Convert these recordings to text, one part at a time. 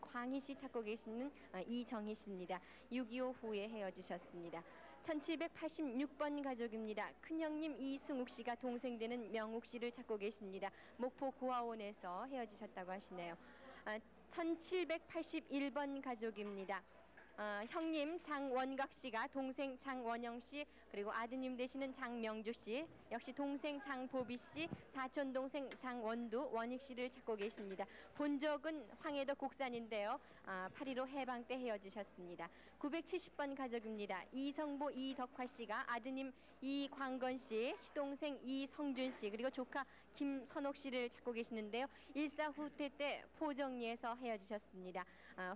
이광희 씨 찾고 계시는 이정희 씨입니다. 6.25 후에 헤어지셨습니다. 1786번 가족입니다. 큰형님 이승욱 씨가 동생 되는 명욱 씨를 찾고 계십니다. 목포 고아원에서 헤어지셨다고 하시네요. 1781번 가족입니다. 형님 장원각 씨가 동생 장원영 씨, 그리고 아드님 되시는 장명주 씨, 역시 동생 장보비 씨, 사촌 동생 장원두, 원익 씨를 찾고 계십니다. 본적은 황해도 곡산인데요. 8.15 해방 때 헤어지셨습니다. 970번 가족입니다. 이성보 이덕화 씨가 아드님 이광건 씨, 시동생 이성준 씨, 그리고 조카 김선옥 씨를 찾고 계시는데요. 일사 후퇴 때 포정리에서 헤어지셨습니다.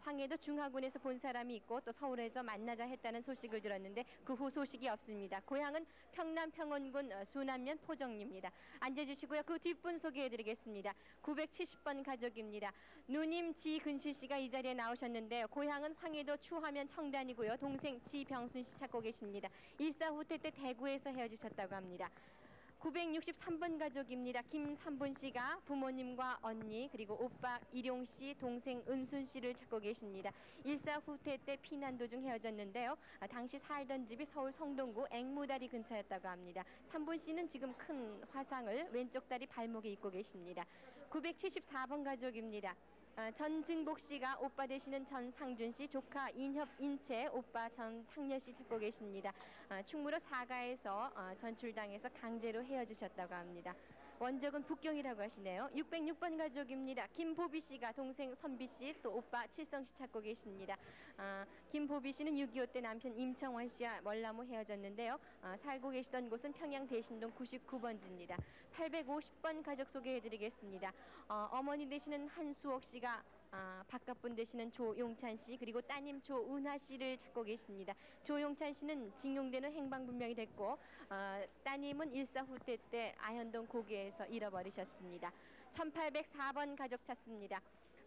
황해도 중하군에서 본 사람이 있고 또 서울에서 만나자 했다는 소식을 들었는데 그 후 소식이 없습니다. 고향은 평남 평원군 수남면 포정리입니다. 앉아주시고요. 그 뒷분 소개해드리겠습니다. 970번 가족입니다. 누님 지근실 씨가 이 자리에 나오셨는데요. 고향은 황해도 추하면 청단이고요. 동생 지병순 씨 찾고 계십니다. 일사후퇴 때 대구에서 헤어지셨다고 합니다. 963번 가족입니다. 김삼분 씨가 부모님과 언니, 그리고 오빠 일용 씨, 동생 은순 씨를 찾고 계십니다. 일사후퇴 때 피난 도중 헤어졌는데요. 당시 살던 집이 서울 성동구 앵무다리 근처였다고 합니다. 삼분 씨는 지금 큰 화상을 왼쪽 다리 발목에 입고 계십니다. 974번 가족입니다. 전증복 씨가 오빠 되시는 전상준 씨, 조카 인협 인채, 오빠 전상렬 씨 찾고 계십니다. 충무로 사가에서 전출당해서 강제로 헤어지셨다고 합니다. 원적은 북경이라고 하시네요. 606번 가족입니다. 김보비 씨가 동생 선비 씨, 또 오빠 칠성 씨 찾고 계십니다. 김보비 씨는 6.25 때 남편 임청환 씨와 멀나무 헤어졌는데요. 살고 계시던 곳은 평양 대신동 99번지입니다. 850번 가족 소개해드리겠습니다. 어머니 되시는 한수옥 씨가 바깥분 되시는 조용찬 씨, 그리고 따님 조은하 씨를 찾고 계십니다. 조용찬 씨는 징용되는 행방불명이 됐고 따님은 일사후퇴 때 아현동 고개에서 잃어버리셨습니다. 1804번 가족 찾습니다.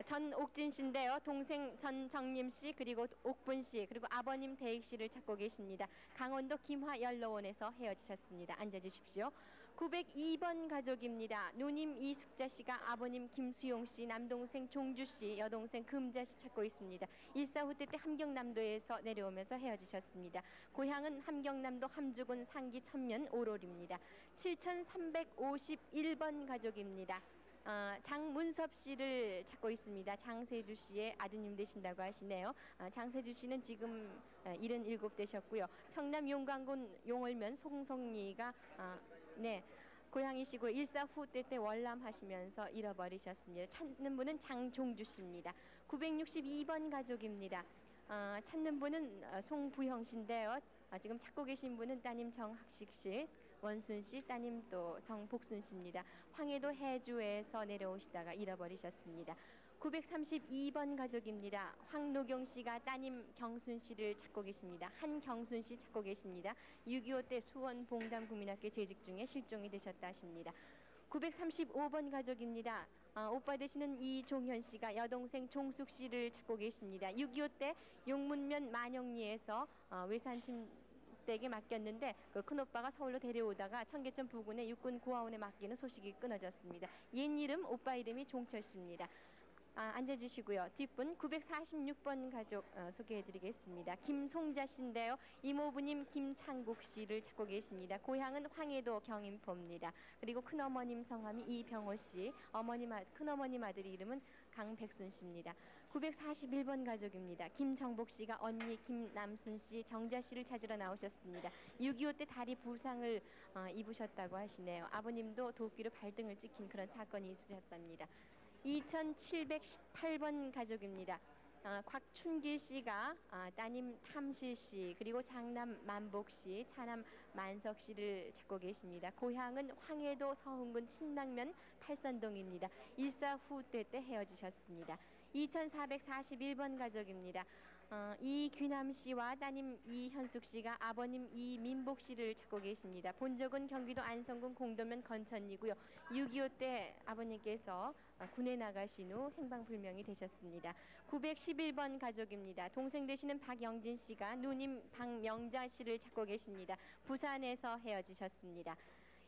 전옥진 씨인데요. 동생 전정림 씨, 그리고 옥분 씨, 그리고 아버님 대익 씨를 찾고 계십니다. 강원도 김화연로원에서 헤어지셨습니다. 앉아주십시오. 902번 가족입니다. 누님 이숙자 씨가 아버님 김수용 씨, 남동생 종주 씨, 여동생 금자 씨 찾고 있습니다. 일사후퇴 때 함경남도에서 내려오면서 헤어지셨습니다. 고향은 함경남도 함주군 상기 천면 오롤입니다. 7351번 가족입니다. 장문섭 씨를 찾고 있습니다. 장세주 씨의 아드님 되신다고 하시네요. 장세주 씨는 지금 77 되셨고요. 평남 용광군 용월면 송성리가 고향이시고 일사후퇴 때 월남하시면서 잃어버리셨습니다. 찾는 분은 장종주 씨입니다. 962번 가족입니다. 찾는 분은 송부형 씨인데요. 지금 찾고 계신 분은 따님 정학식 씨, 원순 씨, 따님 또 정복순 씨입니다. 황해도 해주에서 내려오시다가 잃어버리셨습니다. 932번 가족입니다. 황노경 씨가 따님 경순 씨를 찾고 계십니다. 한경순 씨 찾고 계십니다. 6.25 때 수원 봉담 국민학교 재직 중에 실종이 되셨다 하십니다. 935번 가족입니다. 오빠 되시는 이종현 씨가 여동생 종숙 씨를 찾고 계십니다. 6.25 때 용문면 만영리에서 외산팀댁에 맡겼는데 그 큰오빠가 서울로 데려오다가 청계천 부근의 육군 고아원에 맡기는 소식이 끊어졌습니다. 옛 이름 오빠 이름이 종철 씨입니다. 앉아주시고요. 뒷분 946번 가족 소개해드리겠습니다. 김송자 씨인데요. 이모부님 김창국 씨를 찾고 계십니다. 고향은 황해도 경인포입니다. 그리고 큰어머님 성함이 이병호 씨, 큰어머님 아들의 이름은 강백순 씨입니다. 941번 가족입니다. 김정복 씨가 언니 김남순 씨, 정자 씨를 찾으러 나오셨습니다. 6.25 때 다리 부상을 입으셨다고 하시네요. 아버님도 도끼로 발등을 찍힌 그런 사건이 있으셨답니다. 2718번 가족입니다. 곽춘길 씨가 따님 탐실 씨, 그리고 장남 만복 씨, 차남 만석 씨를 찾고 계십니다. 고향은 황해도 서흥군 신당면 팔선동입니다. 일사후퇴 때 헤어지셨습니다. 2441번 가족입니다. 이귀남 씨와 따님 이현숙 씨가 아버님 이민복 씨를 찾고 계십니다. 본적은 경기도 안성군 공도면 건천이고요. 6.25 때 아버님께서 군에 나가신 후 행방불명이 되셨습니다. 911번 가족입니다. 동생 되시는 박영진 씨가 누님 박명자 씨를 찾고 계십니다. 부산에서 헤어지셨습니다.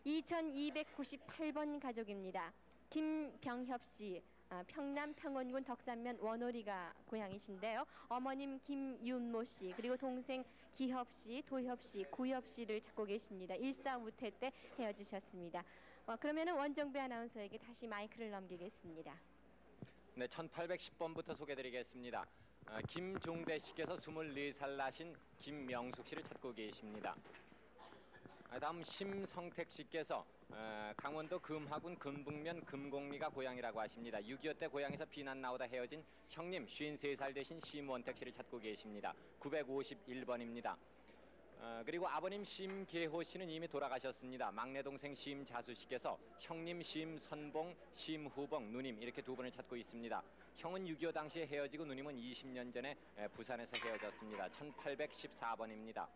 2298번 가족입니다. 김병협 씨, 평남 평원군 덕산면 원오리가 고향이신데요. 어머님 김윤모 씨 그리고 동생 기협 씨, 도협 씨, 구협 씨를 찾고 계십니다. 일사후퇴 때 헤어지셨습니다. 그러면은 원정배 아나운서에게 다시 마이크를 넘기겠습니다. 네, 1810번부터 소개드리겠습니다. 김종대 씨께서 24살 나신 김명숙 씨를 찾고 계십니다. 다음 심성택 씨께서 강원도 금화군 금북면 금곡리가 고향이라고 하십니다. 6.25 때 고향에서 비난 나오다 헤어진 형님 53살 되신 심원택 씨를 찾고 계십니다. 951번입니다. 그리고 아버님 심계호 씨는 이미 돌아가셨습니다. 막내 동생 심자수 씨께서 형님 심선봉, 심후봉, 누님 이렇게 두 분을 찾고 있습니다. 형은 6.25 당시에 헤어지고 누님은 20년 전에 부산에서 헤어졌습니다. 1814번입니다.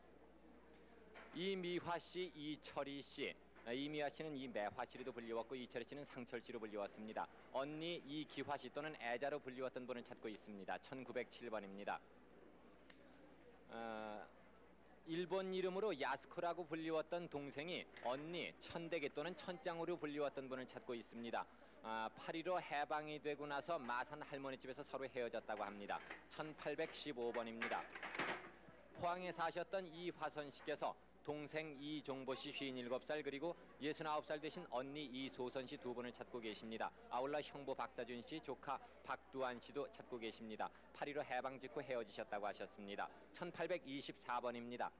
이미화 씨, 이철희 씨. 이미화 씨는 이매화 씨로도 불리웠고 이철희 씨는 상철 씨로 불리웠습니다. 언니 이기화 씨 또는 애자로 불리웠던 분을 찾고 있습니다. 1907번입니다. 일본 이름으로 야스코라고 불리웠던 동생이 언니 천대기 또는 천짱으로 불리웠던 분을 찾고 있습니다. 8.15 해방이 되고 나서 마산 할머니 집에서 서로 헤어졌다고 합니다. 1815번입니다. 포항에 사셨던 이화선 씨께서 동생 이종보 씨 57살 그리고 69살 되신 언니 이소선 씨 두 분을 찾고 계십니다. 아울러 형부 박사준 씨, 조카 박두한 씨도 찾고 계십니다. 8.15 해방 직후 헤어지셨다고 하셨습니다. 1824번입니다.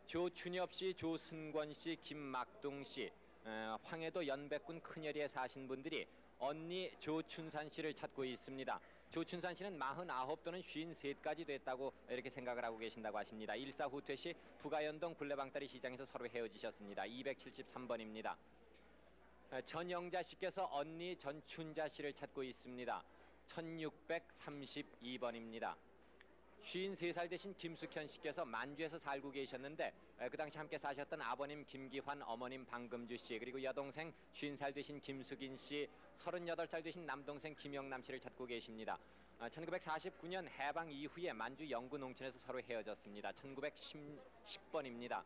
조춘엽 씨, 조승권 씨, 김막동 씨, 황해도 연백군 큰여리에 사신 분들이 언니 조춘산 씨를 찾고 있습니다. 조춘산 씨는 49 또는 53까지 됐다고 이렇게 생각을 하고 계신다고 하십니다. 일사후퇴 시 부가연동 굴레방다리 시장에서 서로 헤어지셨습니다. 273번입니다. 전영자 씨께서 언니 전춘자 씨를 찾고 있습니다. 1632번입니다. 53살 되신 김숙현 씨께서 만주에서 살고 계셨는데 그 당시 함께 사셨던 아버님 김기환, 어머님 방금주 씨 그리고 여동생 50살 되신 김숙인 씨, 38살 되신 남동생 김영남 씨를 찾고 계십니다. 1949년 해방 이후에 만주 영구 농촌에서 서로 헤어졌습니다. 1910번입니다.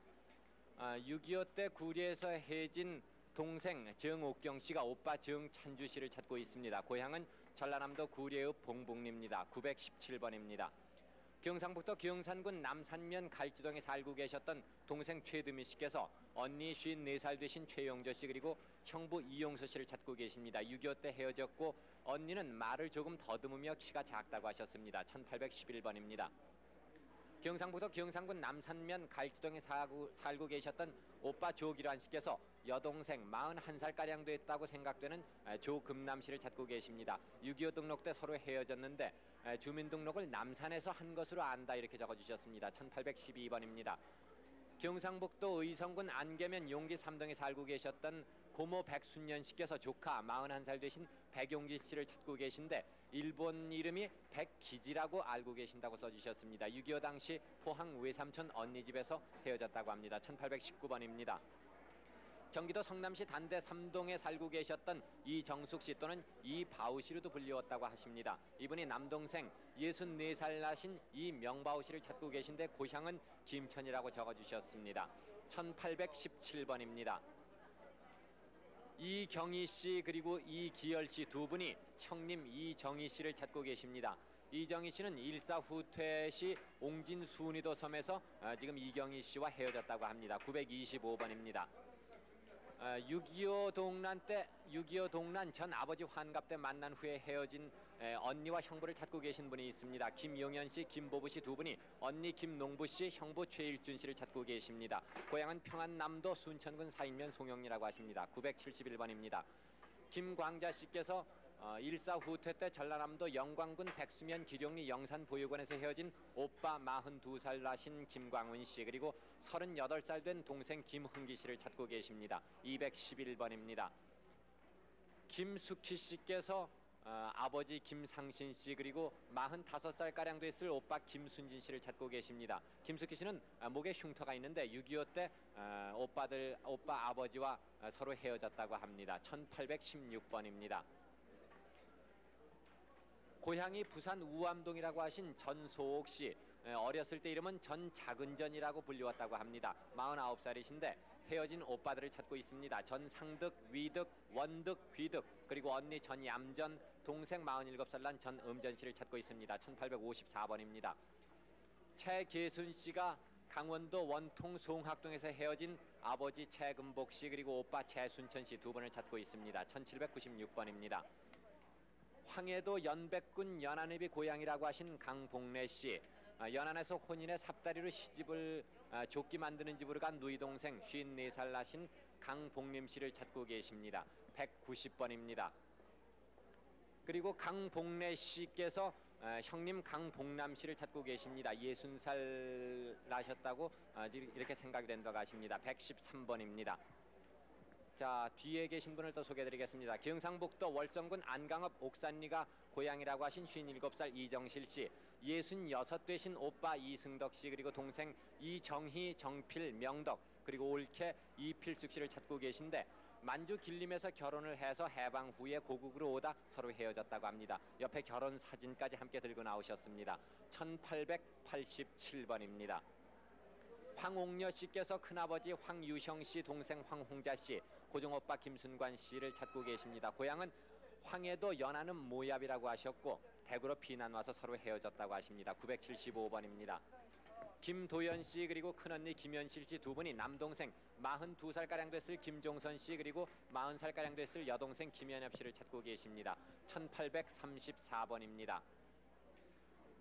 6.25 때 구리에서 해진 동생 정옥경 씨가 오빠 정찬주 씨를 찾고 있습니다. 고향은 전라남도 구리의 봉봉리입니다. 917번입니다. 경상북도 경산군 남산면 갈지동에 살고 계셨던 동생 최드미 씨께서 언니 54살 되신 최영조 씨 그리고 형부 이용수 씨를 찾고 계십니다. 6.25 때 헤어졌고 언니는 말을 조금 더듬으며 키가 작다고 하셨습니다. 1811번입니다. 경상북도 경산군 남산면 갈지동에 살고 계셨던 오빠 조기란 씨께서 여동생 41살가량 됐다고 생각되는 조금남 씨를 찾고 계십니다. 6.25 등록 때 서로 헤어졌는데 주민등록을 남산에서 한 것으로 안다 이렇게 적어주셨습니다. 1812번입니다. 경상북도 의성군 안개면 용기 3동에 살고 계셨던 고모 백순년 씨께서 조카 41살 되신 백용기 씨를 찾고 계신데 일본 이름이 백기지라고 알고 계신다고 써주셨습니다. 6.25 당시 포항 외삼촌 언니 집에서 헤어졌다고 합니다. 1819번입니다. 경기도 성남시 단대 3동에 살고 계셨던 이정숙 씨 또는 이바우 씨로도 불리웠다고 하십니다. 이분이 남동생 64살 나신 이명바우 씨를 찾고 계신데 고향은 김천이라고 적어주셨습니다. 1817번입니다. 이경희 씨 그리고 이기열 씨 두 분이 형님 이정희 씨를 찾고 계십니다. 이정희 씨는 일사후퇴 시 옹진순이도 섬에서 지금 이경희 씨와 헤어졌다고 합니다. 925번입니다. 6.25 동란 전 아버지 환갑 때 만난 후에 헤어진 언니와 형부를 찾고 계신 분이 있습니다. 김용현 씨, 김보부 씨 두 분이 언니 김농부 씨, 형부 최일준 씨를 찾고 계십니다. 고향은 평안남도 순천군 사익면 송영리라고 하십니다. 971번입니다. 김광자 씨께서 일사후퇴 때 전라남도 영광군 백수면 기룡리 영산보육원에서 헤어진 오빠 42살 나신 김광훈 씨 그리고 38살 된 동생 김흥기 씨를 찾고 계십니다. 211번입니다. 김숙희 씨께서 아버지 김상신 씨 그리고 45살가량 됐을 오빠 김순진 씨를 찾고 계십니다. 김숙희 씨는 목에 흉터가 있는데 6.25 때 오빠 아버지와 서로 헤어졌다고 합니다. 1816번입니다. 고향이 부산 우암동이라고 하신 전소옥 씨 어렸을 때 이름은 전작은전이라고 불리웠다고 합니다. 49살이신데 헤어진 오빠들을 찾고 있습니다. 전상득, 위득, 원득, 귀득, 그리고 언니 전얌전, 동생 47살 난 전음전 씨를 찾고 있습니다. 1854번입니다. 최계순 씨가 강원도 원통 송학동에서 헤어진 아버지 최금복 씨 그리고 오빠 최순천 씨 두 분을 찾고 있습니다. 1796번입니다. 황해도 연백군 연안읍이 고향이라고 하신 강복래 씨, 연안에서 혼인의 삽다리로 시집을 좁게 만드는 집으로 간 누이 동생 54살 나신 강복림 씨를 찾고 계십니다. 190번입니다. 그리고 강복래 씨께서 형님 강복남 씨를 찾고 계십니다. 60살 나셨다고 이렇게 생각이 된다고 하십니다. 113번입니다. 자, 뒤에 계신 분을 또 소개해드리겠습니다. 경상북도 월성군 안강읍 옥산리가 고향이라고 하신 57살 이정실 씨, 66 되신 오빠 이승덕 씨 그리고 동생 이정희, 정필, 명덕 그리고 올케 이필숙 씨를 찾고 계신데 만주 길림에서 결혼을 해서 해방 후에 고국으로 오다 서로 헤어졌다고 합니다. 옆에 결혼 사진까지 함께 들고 나오셨습니다. 1887번입니다. 황옥녀 씨께서 큰아버지 황유형 씨, 동생 황홍자 씨, 고종오빠 김순관 씨를 찾고 계십니다. 고향은 황해도 연안읍 모압이라고 하셨고 대구로 피난 와서 서로 헤어졌다고 하십니다. 975번입니다. 김도연 씨 그리고 큰언니 김현실 씨 두 분이 남동생 42살가량 됐을 김종선 씨 그리고 40살가량 됐을 여동생 김현엽 씨를 찾고 계십니다. 1834번입니다.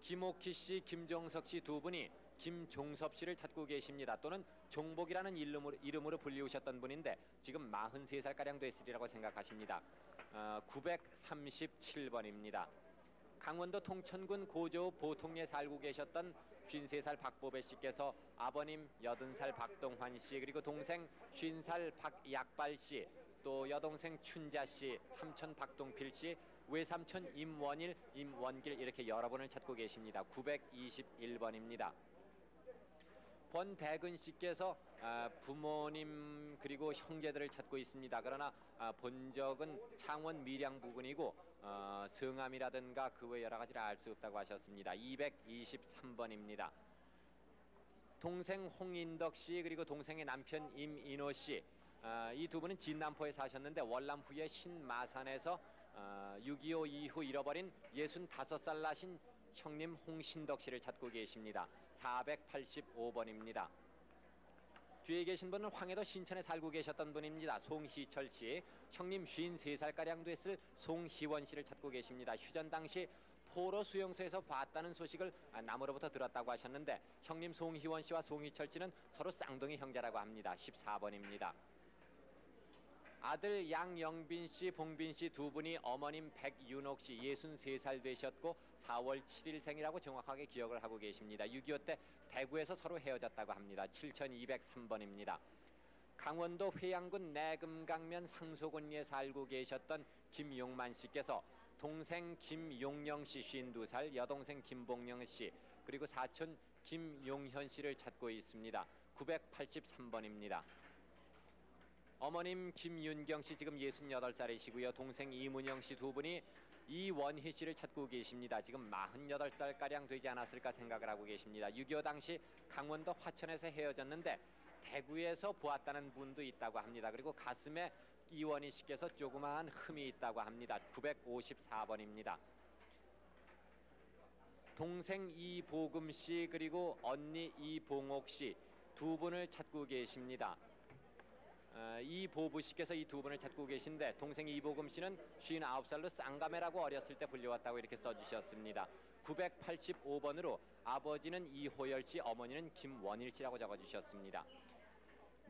김옥희 씨, 김종석 씨 두 분이 김종섭 씨를 찾고 계십니다. 또는 종복이라는 이름으로 불리우셨던 분인데 지금 43살가량 됐으리라고 생각하십니다. 937번입니다. 강원도 통천군 고조 보통리에 살고 계셨던 53살 박보배 씨께서 아버님 80살 박동환 씨 그리고 동생 50살 박약발 씨 또 여동생 춘자 씨, 삼촌 박동필 씨, 외삼촌 임원일, 임원길 이렇게 여러 분을 찾고 계십니다. 921번입니다. 권대근 씨께서 부모님 그리고 형제들을 찾고 있습니다. 그러나 본 적은 창원 밀양 부근이고 성함이라든가 그 외 여러 가지를 알 수 없다고 하셨습니다. 223번입니다. 동생 홍인덕 씨 그리고 동생의 남편 임인호 씨, 이 두 분은 진남포에 사셨는데 월남 후에 신마산에서 6.25 이후 잃어버린 65살 나신 형님 홍신덕 씨를 찾고 계십니다. 485번입니다. 뒤에 계신 분은 황해도 신천에 살고 계셨던 분입니다. 송희철 씨, 형님 53살가량 됐을 송희원 씨를 찾고 계십니다. 휴전 당시 포로 수용소에서 봤다는 소식을 남으로부터 들었다고 하셨는데 형님 송희원 씨와 송희철 씨는 서로 쌍둥이 형제라고 합니다. 14번입니다. 아들 양영빈 씨, 봉빈 씨 두 분이 어머님 백윤옥 씨 63살 되셨고 4월 7일 생이라고 정확하게 기억을 하고 계십니다. 6.25 때 대구에서 서로 헤어졌다고 합니다. 7203번입니다. 강원도 회양군 내금강면 상소군리에 살고 계셨던 김용만 씨께서 동생 김용영 씨 52살, 여동생 김봉영 씨 그리고 사촌 김용현 씨를 찾고 있습니다. 983번입니다. 어머님 김윤경 씨 지금 68살이시고요. 동생 이문영 씨 두 분이 이원희 씨를 찾고 계십니다. 지금 48살가량 되지 않았을까 생각을 하고 계십니다. 6.25 당시 강원도 화천에서 헤어졌는데 대구에서 보았다는 분도 있다고 합니다. 그리고 가슴에 이원희 씨께서 조그마한 흠이 있다고 합니다. 954번입니다. 동생 이보금 씨 그리고 언니 이봉옥 씨 두 분을 찾고 계십니다. 이보부 씨께서 이 두 분을 찾고 계신데 동생 이보금 씨는 59살로 쌍가매라고 어렸을 때 불려왔다고 이렇게 써주셨습니다. 985번으로 아버지는 이호열 씨, 어머니는 김원일 씨라고 적어주셨습니다.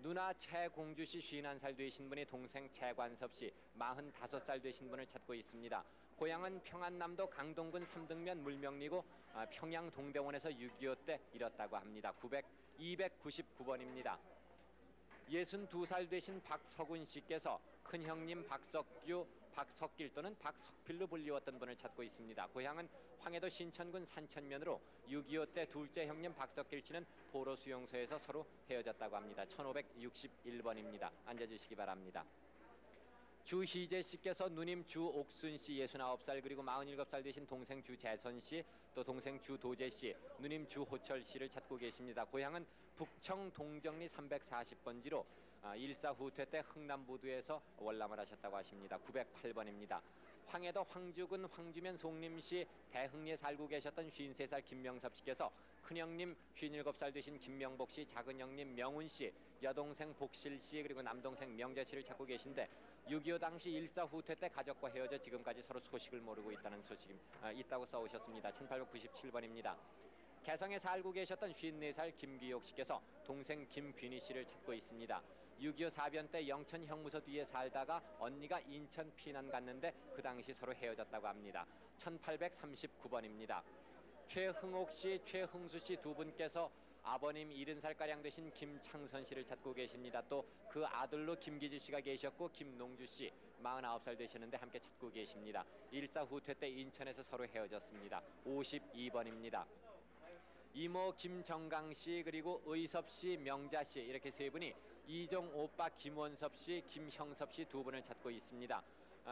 누나 최공주 씨 51살 되신 분이 동생 최관섭 씨 45살 되신 분을 찾고 있습니다. 고향은 평안남도 강동군 삼등면 물명리고 평양 동대원에서 6.25 때 잃었다고 합니다. 299번입니다. 62살 되신 박석훈 씨께서 큰형님 박석규, 박석길 또는 박석필로 불리웠던 분을 찾고 있습니다. 고향은 황해도 신천군 산천면으로 6.25 때 둘째 형님 박석길 씨는 포로 수용소에서 서로 헤어졌다고 합니다. 1561번입니다. 앉아주시기 바랍니다. 주희재 씨께서 누님 주옥순 씨 69살 그리고 47살 되신 동생 주재선 씨 또 동생 주도재 씨, 누님 주호철 씨를 찾고 계십니다. 고향은 북청 동정리 340번지로 일사 후퇴 때 흥남부두에서 월남을 하셨다고 하십니다. 908번입니다. 황해도 황주군 황주면 송림시 대흥리에 살고 계셨던 53살 김명섭 씨께서 큰형님 57살 되신 김명복 씨, 작은형님 명운 씨, 여동생 복실 씨 그리고 남동생 명재 씨를 찾고 계신데 6.25 당시 일사 후퇴 때 가족과 헤어져 지금까지 서로 소식을 모르고 있다는 소식이 있다고 써오셨습니다. 1897번입니다. 개성에 살고 계셨던 54살 김기옥 씨께서 동생 김균희 씨를 찾고 있습니다. 6.25 사변 때 영천 형무소 뒤에 살다가 언니가 인천 피난 갔는데 그 당시 서로 헤어졌다고 합니다. 1839번입니다. 최흥옥 씨, 최흥수 씨 두 분께서 아버님 70살가량 되신 김창선 씨를 찾고 계십니다. 또 그 아들로 김기주 씨가 계셨고 김농주 씨 49살 되셨는데 함께 찾고 계십니다. 일사 후퇴 때 인천에서 서로 헤어졌습니다. 52번입니다. 이모 김정강 씨 그리고 의섭 씨, 명자 씨 이렇게 세 분이 이종 오빠 김원섭 씨, 김형섭 씨 두 분을 찾고 있습니다.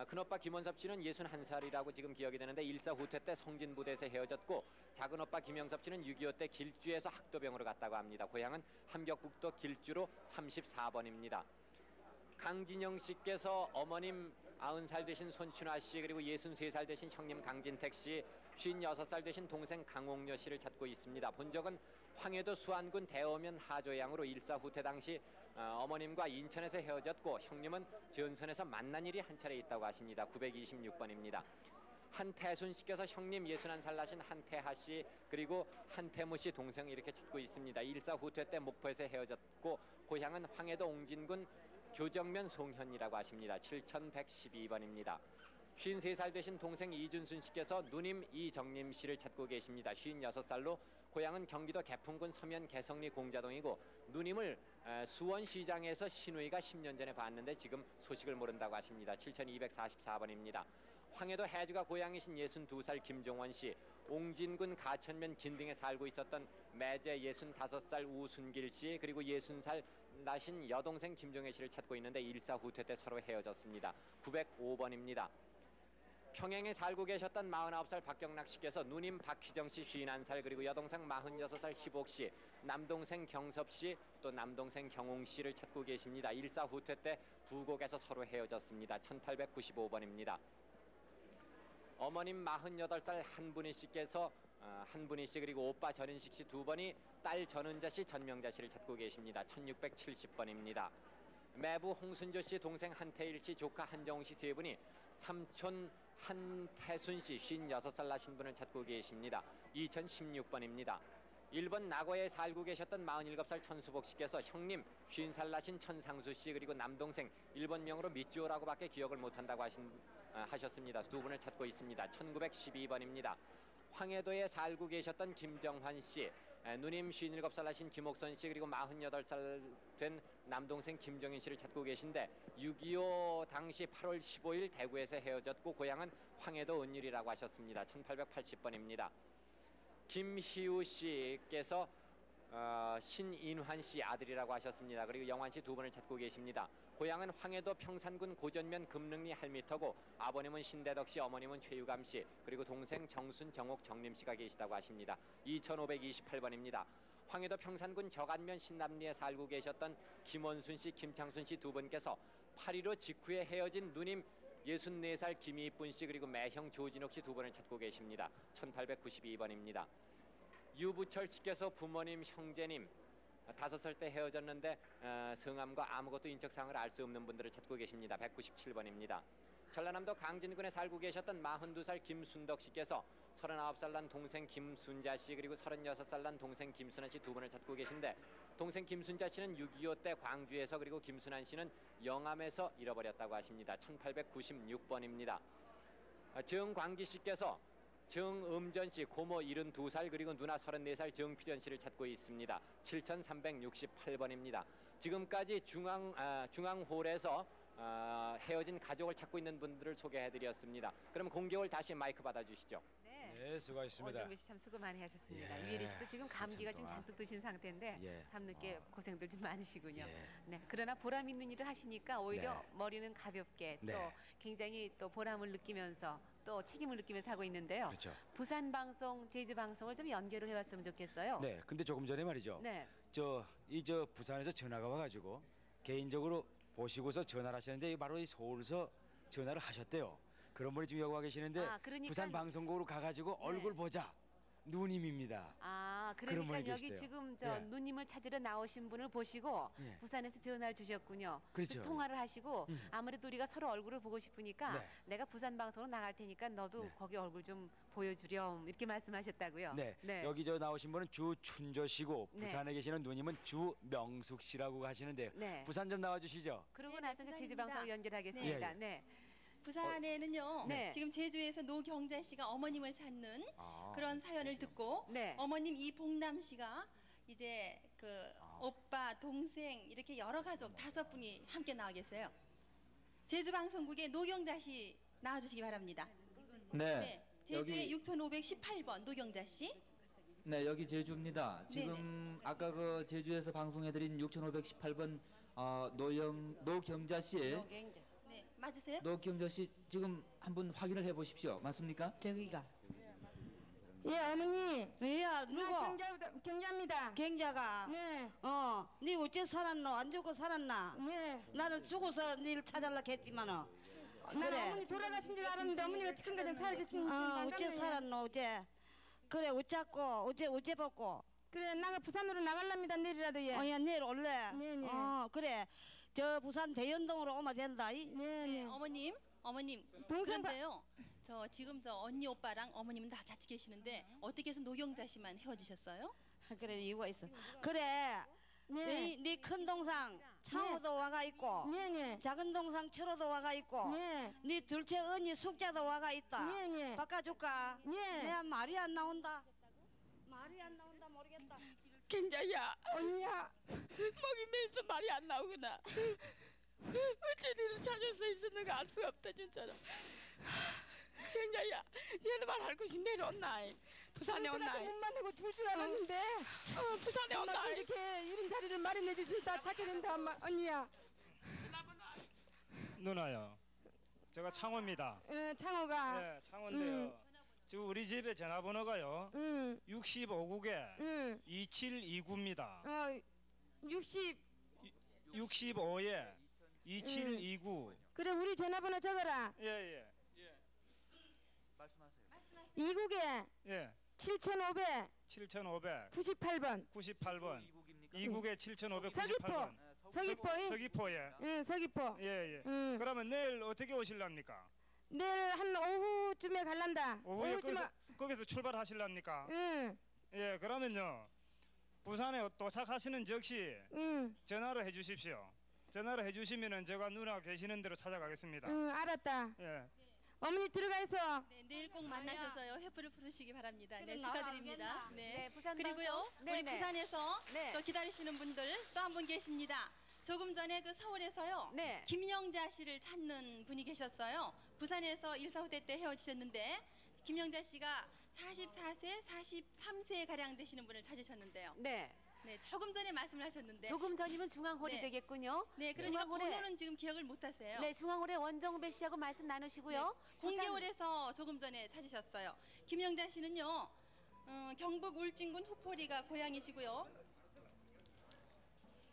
큰오빠 김원섭 씨는 61살이라고 지금 기억이 되는데 일사 후퇴 때 송진부대에서 헤어졌고 작은오빠 김형섭 씨는 6.25 때 길주에서 학도병으로 갔다고 합니다. 고향은 함경북도 길주로 34번입니다. 강진영 씨께서 어머님 90살 되신 손춘화 씨 그리고 63살 되신 형님 강진택 씨 56살 되신 동생 강옥녀 씨를 찾고 있습니다. 본적은 황해도 수안군 대어면 하조양으로 일사 후퇴 당시 어머님과 인천에서 헤어졌고 형님은 전선에서 만난 일이 한 차례 있다고 하십니다. 926번입니다. 한태순 씨께서 형님 61살 나신 한태하 씨 그리고 한태무 씨 동생 이렇게 찾고 있습니다. 일사 후퇴 때 목포에서 헤어졌고 고향은 황해도 옹진군 교정면 송현이라고 하십니다. 7112번입니다. 53살 되신 동생 이준순 씨께서 누님 이정림 씨를 찾고 계십니다. 56살로 고향은 경기도 개풍군 서면 개성리 공자동이고 누님을 수원시장에서 신우이가 10년 전에 봤는데 지금 소식을 모른다고 하십니다. 7244번입니다. 황해도 해주가 고향이신 62살 김종원 씨, 옹진군 가천면 긴등에 살고 있었던 매제 65살 우순길 씨 그리고 60살 나신 여동생 김종혜 씨를 찾고 있는데 일사 후퇴 때 서로 헤어졌습니다. 905번입니다. 평양에 살고 계셨던 49살 박경락 씨께서 누님 박희정 씨 51살 그리고 여동생 46살 희복 씨, 남동생 경섭 씨, 또 남동생 경홍 씨를 찾고 계십니다. 일사 후퇴 때 부곡에서 서로 헤어졌습니다. 1895번입니다. 어머님 48살 한분희 씨께서 한분희 씨 그리고 오빠 전인식 씨 두 번이 딸 전은자 씨, 전명자 씨를 찾고 계십니다. 1670번입니다. 매부 홍순조 씨, 동생 한태일 씨, 조카 한정우 씨 세 분이 삼촌 한태순 씨 56살 나신 분을 찾고 계십니다. 2016번입니다. 일본 나고야에 살고 계셨던 47살 천수복 씨께서 형님 50살 나신 천상수 씨 그리고 남동생 일본명으로 미쯔오라고밖에 기억을 못한다고 하셨습니다. 두 분을 찾고 있습니다. 1912번입니다. 황해도에 살고 계셨던 김정환 씨, 누님 57살 나신 김옥선 씨 그리고 48살 된 남동생 김정인 씨를 찾고 계신데 6.25 당시 8월 15일 대구에서 헤어졌고 고향은 황해도 은율이라고 하셨습니다. 1880번입니다. 김희우 씨께서 신인환 씨 아들이라고 하셨습니다. 그리고 영환 씨 두 분을 찾고 계십니다. 고향은 황해도 평산군 고전면 금능리 할미터고 아버님은 신대덕 씨, 어머님은 최유감 씨, 그리고 동생 정순, 정옥, 정림 씨가 계시다고 하십니다. 2528번입니다. 황해도 평산군 저간면 신남리에 살고 계셨던 김원순 씨, 김창순 씨 두 분께서 8.15 직후에 헤어진 누님 64살 김이쁜 씨 그리고 매형 조진옥 씨 두 분을 찾고 계십니다. 1892번입니다. 유부철 씨께서 부모님, 형제님 5살 때 헤어졌는데 성함과 아무것도 인적사항을 알 수 없는 분들을 찾고 계십니다. 197번입니다. 전라남도 강진군에 살고 계셨던 42살 김순덕 씨께서 39살 난 동생 김순자 씨 그리고 36살 난 동생 김순환 씨 두 분을 찾고 계신데 동생 김순자 씨는 6.25 때 광주에서 그리고 김순환 씨는 영암에서 잃어버렸다고 하십니다. 1896번입니다. 정광기 씨께서 정음전 씨 고모 72살 그리고 누나 34살 정필연 씨를 찾고 있습니다. 7368번입니다. 지금까지 중앙홀에서 헤어진 가족을 찾고 있는 분들을 소개해드렸습니다. 그럼 공개월 다시 마이크 받아주시죠. 네, 수고하셨습니다. 오정배 씨 참 수고 많이 하셨습니다. 예, 유예리 씨도 지금 감기가 한참 지금 동안. 잔뜩 드신 상태인데 예. 밤늦게 고생들 좀 많으시군요. 예. 네, 그러나 보람 있는 일을 하시니까 오히려 네. 머리는 가볍게 또 네. 굉장히 또 보람을 느끼면서 또 책임을 느끼면서 하고 있는데요. 그렇죠. 부산 방송, 제주 방송을 좀 연결을 해봤으면 좋겠어요. 네, 근데 조금 전에 말이죠. 네. 저 부산에서 전화가 와가지고 개인적으로 보시고서 전화를 하셨는데 바로 이 서울서 전화를 하셨대요. 그런 분이 지금 여기 와 계시는데 아, 그러니까 부산 방송국으로 가가지고 얼굴 보자. 누님입니다. 아, 그런 분이 그러니까 여기 계시대요. 지금 저 예. 누님을 찾으러 나오신 분을 보시고 예. 부산에서 전화를 주셨군요. 그렇죠. 그래서 통화를 하시고 음. 아무래도 우리가 서로 얼굴을 보고 싶으니까 네. 내가 부산 방송으로 나갈 테니까 너도 네. 거기 얼굴 좀 보여주렴 이렇게 말씀하셨다고요. 네. 여기 저 나오신 분은 주춘조 씨고 네. 부산에 계시는 누님은 주명숙 씨라고 하시는데요. 네. 부산 좀 나와주시죠. 그러고 네네, 나서 이제 제주 부산입니다. 방송을 연결하겠습니다. 예, 예. 네. 부산에는요. 네. 지금 제주에서 노경자 씨가 어머님을 찾는 그런 사연을 듣고 네. 어머님 이봉남 씨가 이제 그 오빠, 동생 이렇게 여러 가족 5분이 함께 나와 계세요. 제주 방송국의 노경자 씨 나와주시기 바랍니다. 네, 제주의 여기 6518번 노경자 씨. 네 여기 제주입니다. 지금 아까 그 제주에서 방송해드린 6518번 노경자 씨, 네, 맞으세요? 노경자 씨 지금 한번 확인을 해보십시오. 맞습니까? 저기가 예, 어머니. 왜야 누구? 나 경자입니다. 경자가 네, 네 어째 살았노? 안 죽고 살았나? 네. 나는 죽어서 니를 찾아라 했지만은 난 그래. 어머니 돌아가신 줄 알았는데 어머니가 지금까지 살아계신 줄 어째 살았노 어째? 그래 어쩌고 어째 벗고 그래, 나가 부산으로 나갈랍니다. 내일이라도 예. 야 내일 올래? 네. 그래 저 부산 대연동으로 오면 된다 이? 네. 어머님 동생 그런데요. 저 지금 저 언니 오빠랑 어머님은 다 같이 계시는데 어떻게 해서 노경자 씨만 헤어지셨어요? 그래 이유가 있어. 그래 네. 네 큰 동상 창호도 와가 있고 네. 작은 동상 철호도 와가 있고 네. 네 둘째 언니 숙자도 와가 있다. 네. 바꿔줄까? 네. 내가 말이 안 나온다. 말이 안 나온다 모르겠다. 경자야, 언니야. 목이 메서 말이 안 나오구나. 어째 니를 찾을 수 있었는가 알 수가 없다 진짜로. 경자야, 얘는 말할 곳이 내려온나? 부산에 온나? 못 만나고 줄 줄 알았는데. 부산에 온나? 엄마 이렇게 이런 자리를 마련해 주신다 찾게 된다 엄마, 언니야. 누나요. 제가 창호입니다. 창호가. 네, 창호인데요. 지금 우리 집에 전화번호가요. 65국에 2729입니다. 60. 65에 2729. 그래, 우리 전화번호 적어라. 예. 이국에 예. 7500 7500 98번. 98번. 이국에 7598번. 서귀포. 서귀포에. 응, 서귀포. 예. 그러면 내일 어떻게 오실랍니까? 내일 한 오후쯤에 갈란다. 오후에 오후쯤에. 거기서 출발하실랍니까? 응. 예, 그러면요. 부산에 도착하시는 즉시 응. 전화를 해 주십시오. 전화를 해 주시면은 제가 누나 계시는 대로 찾아가겠습니다. 응, 알았다. 예. 어머니 들어가 있어. 네, 내일 꼭 만나셔서요. 회포를 풀으시기 바랍니다. 네, 그럼 축하드립니다. 나와, 네. 부산 그리고요. 방송? 우리 네네. 부산에서 네. 또 기다리시는 분들 또 한 분 계십니다. 조금 전에 그 서울에서요. 네. 김영자 씨를 찾는 분이 계셨어요. 부산에서 145대 때 헤어지셨는데 김영자 씨가 44세, 43세 가량 되시는 분을 찾으셨는데요. 네. 네, 조금 전에 말씀을 하셨는데. 조금 전이면 중앙홀이 네. 되겠군요. 네, 그러니까 중앙홀에- 번호는 지금 기억을 못 하세요. 네, 중앙홀의 원정배 씨하고 말씀 나누시고요. 공개홀에서 조금 전에 찾으셨어요. 김영자 씨는요, 경북 울진군 후포리가 고향이시고요.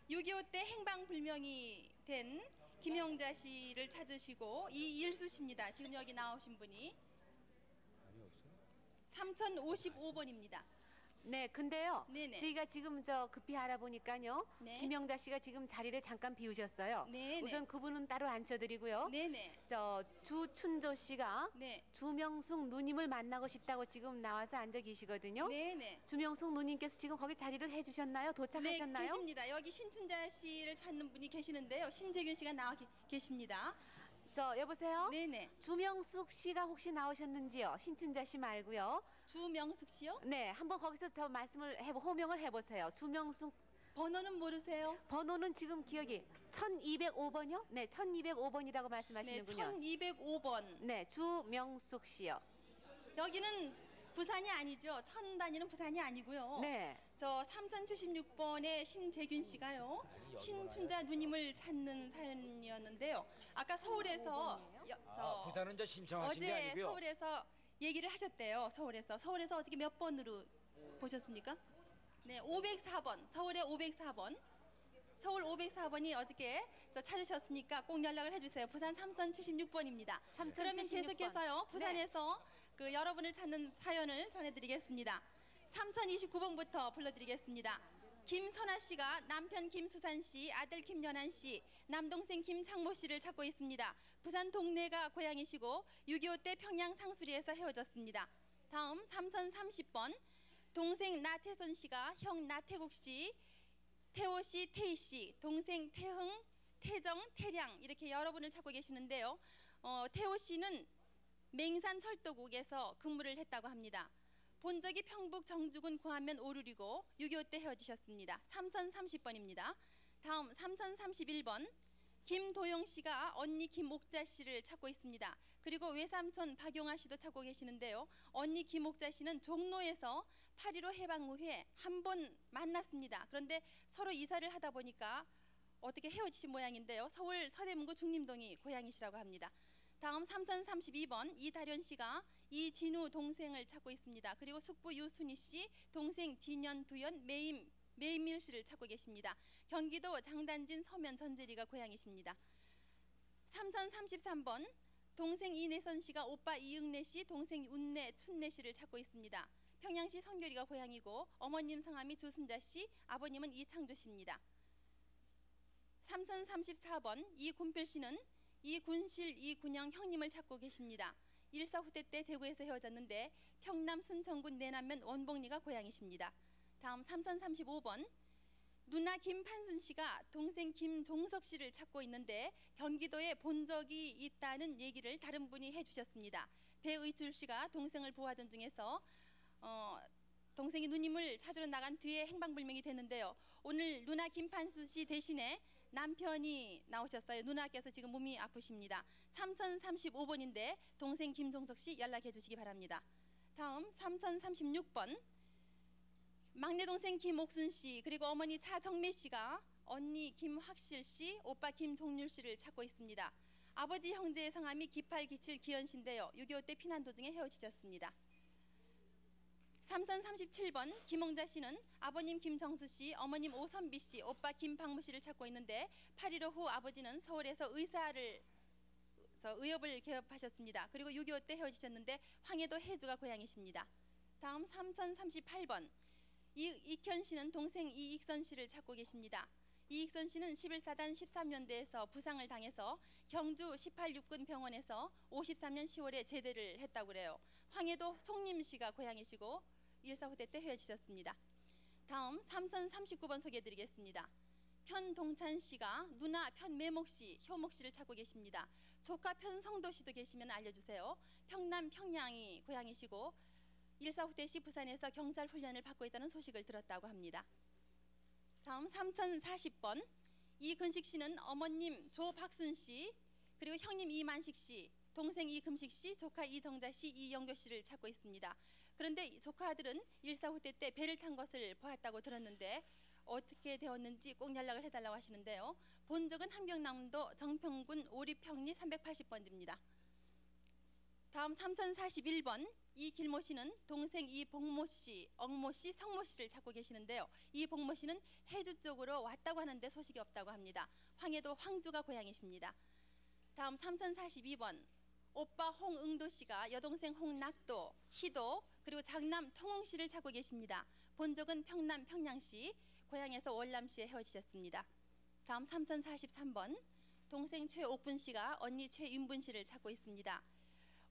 6.25 때 행방불명이 된 김영자 씨를 찾으시고 이일수 씨입니다. 지금 여기 나오신 분이 3055번입니다. 네, 근데요. 네네. 저희가 지금 저 급히 알아보니까요. 네. 김영자 씨가 지금 자리를 잠깐 비우셨어요. 네네. 우선 그분은 따로 앉혀드리고요. 네네. 저 주춘조 씨가 네. 주명숙 누님을 만나고 싶다고 지금 나와서 앉아 계시거든요. 네네. 주명숙 누님께서 지금 거기 자리를 해주셨나요? 네, 도착하셨나요? 계십니다. 여기 신춘자 씨를 찾는 분이 계시는데요. 신재균 씨가 나와 계십니다. 저 여보세요? 네네. 주명숙 씨가 혹시 나오셨는지요? 신춘자 씨 말고요. 주명숙 씨요? 네, 한번 거기서 저 말씀을 호명을 해보세요. 주명숙 번호는 모르세요? 번호는 지금 기억이 1205번이요? 네, 1205번이라고 네, 말씀하시는군요. 1205번. 네, 주명숙 씨요. 여기는 부산이 아니죠. 다니는 부산이 아니고요. 네. 저 3076번의 신재균 씨가요. 신춘자 누님을 찾는 사연이었는데요. 아까 서울에서 부산은 저 신청하신 게 어제 아니고요. 서울에서 얘기를 하셨대요. 서울에서 어떻게 몇 번으로 보셨습니까? 네, 504번. 서울의 504번. 서울 504번이 어저께 찾으셨으니까 꼭 연락을 해주세요. 부산 3076번입니다. 그러면 3076번. 계속해서요. 부산에서 그 여러분을 찾는 사연을 전해드리겠습니다. 3029번부터 불러드리겠습니다. 김선아 씨가 남편 김수산 씨, 아들 김연한 씨, 남동생 김창모 씨를 찾고 있습니다. 부산 동네가 고향이시고 6.25 때 평양 상수리에서 헤어졌습니다. 다음 3030번 동생 나태선 씨가 형 나태국 씨, 태호 씨, 태희 씨, 동생 태흥, 태정, 태량 이렇게 여러분을 찾고 계시는데요. 태호 씨는 맹산 철도국에서 근무를 했다고 합니다. 본적이 평북 정주군 구하면 오룰이고 6.25 때 헤어지셨습니다. 3030번입니다. 다음 3031번 김도영 씨가 언니 김옥자 씨를 찾고 있습니다. 그리고 외삼촌 박용아 씨도 찾고 계시는데요. 언니 김옥자 씨는 종로에서 8.15 해방 후에 한 번 만났습니다. 그런데 서로 이사를 하다 보니까 어떻게 헤어지신 모양인데요. 서울 서대문구 중림동이 고향이시라고 합니다. 다음 3032번 이다련 씨가 이진우 동생을 찾고 있습니다. 그리고 숙부 유순희 씨, 동생 진연, 두연, 메이밀 씨를 찾고 계십니다. 경기도 장단진 서면 전재리가 고향이십니다. 3033번 동생 이내선 씨가 오빠 이응래 씨, 동생 운내, 춘내 씨를 찾고 있습니다. 평양시 성교리가 고향이고 어머님 성함이 조순자 씨, 아버님은 이창조 씨입니다. 3034번 이군필 씨는 이군실, 이군영 형님을 찾고 계십니다. 일사 후대 때 대구에서 헤어졌는데 평남 순천군 내남면 원봉리가 고향이십니다. 다음 3035번 누나 김판순 씨가 동생 김종석 씨를 찾고 있는데 경기도에 본 적이 있다는 얘기를 다른 분이 해주셨습니다. 배의출 씨가 동생을 보호하던 중에서 동생이 누님을 찾으러 나간 뒤에 행방불명이 됐는데요. 오늘 누나 김판순 씨 대신에 남편이 나오셨어요. 누나께서 지금 몸이 아프십니다. 3035번인데 동생 김종석 씨 연락해 주시기 바랍니다. 다음 3036번 막내 동생 김옥순 씨 그리고 어머니 차정매 씨가 언니 김학실 씨, 오빠 김종률 씨를 찾고 있습니다. 아버지 형제의 성함이 기팔, 기칠, 기현 씨인데요. 6.25 때 피난 도중에 헤어지셨습니다. 3037번 김홍자 씨는 아버님 김정수 씨, 어머님 오선비 씨, 오빠 김박무 씨를 찾고 있는데 8.15 후 아버지는 서울에서 의업을 개업하셨습니다. 그리고 6.25 때 헤어지셨는데 황해도 해주가 고향이십니다. 다음 3038번 이익현 씨는 동생 이익선 씨를 찾고 계십니다. 이익선 씨는 11사단 13년대에서 부상을 당해서 경주 18육군 병원에서 53년 10월에 제대를 했다고 그래요. 황해도 송림 씨가 고향이시고 일사 후대 때 헤어지셨습니다. 다음 3039번 소개해드리겠습니다. 편동찬 씨가 누나 편매목 씨, 효목 씨를 찾고 계십니다. 조카 편성도 씨도 계시면 알려주세요. 평남 평양이 고향이시고 일사 후대 시 부산에서 경찰 훈련을 받고 있다는 소식을 들었다고 합니다. 다음 3040번 이근식 씨는 어머님 조박순 씨 그리고 형님 이만식 씨, 동생 이금식 씨, 조카 이정자 씨, 이영교 씨를 찾고 있습니다. 그런데 조카들은 일사 후대 때 배를 탄 것을 보았다고 들었는데 어떻게 되었는지 꼭 연락을 해달라고 하시는데요. 본 적은 함경남도 정평군 오리평리 380번지입니다. 다음 3041번 이길모 씨는 동생 이복모 씨, 억모 씨, 성모 씨를 찾고 계시는데요. 이복모 씨는 해주 쪽으로 왔다고 하는데 소식이 없다고 합니다. 황해도 황주가 고향이십니다. 다음 3042번 오빠 홍응도 씨가 여동생 홍낙도, 희도 그리고 장남 통홍 씨를 찾고 계십니다. 본 적은 평남 평양시, 고향에서 월남시에 헤어지셨습니다. 다음 3043번 동생 최옥분 씨가 언니 최윤분 씨를 찾고 있습니다.